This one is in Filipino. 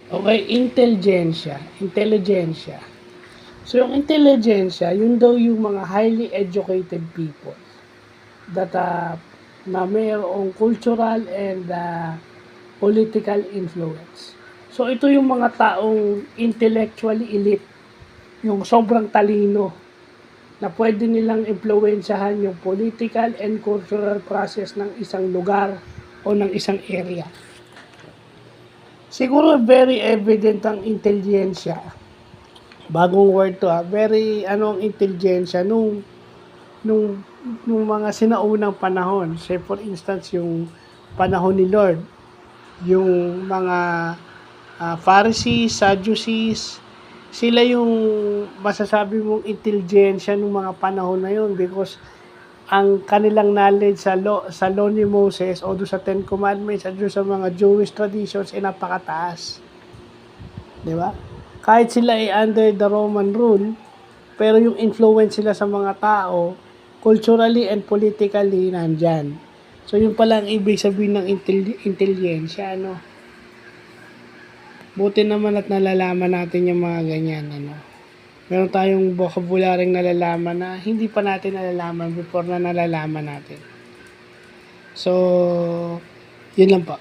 Okay, intelligentsia. So, yung intelligentsia, yun daw yung mga highly educated people that na mayroong cultural and political influence. So, ito yung mga taong intellectually elite, yung sobrang talino, na pwede nilang impluwensyahan yung political and cultural process ng isang lugar o ng isang area. Siguro very evident ang intelligentsia. Bagong word to very ang intelligentsia nung nung mga sinaunang panahon. Say for instance yung panahon ni Lord, yung mga Pharisees, Sadducees, sila yung masasabi mong intelligentsia nung mga panahon na yun because ang kanilang knowledge sa law ni Moses o doon sa Ten Commandments at doon sa mga Jewish traditions ay napakataas. Di ba? Kahit sila ay under the Roman rule, pero yung influence sila sa mga tao, culturally and politically, nandyan. So, yun pala ang ibig sabihin ng intelligentsia, ano? Buti naman at nalalaman natin yung mga ganyan, ano? Meron tayong vocabularyong nalalaman na hindi pa natin nalalaman before na nalalaman natin. So, yun lang po.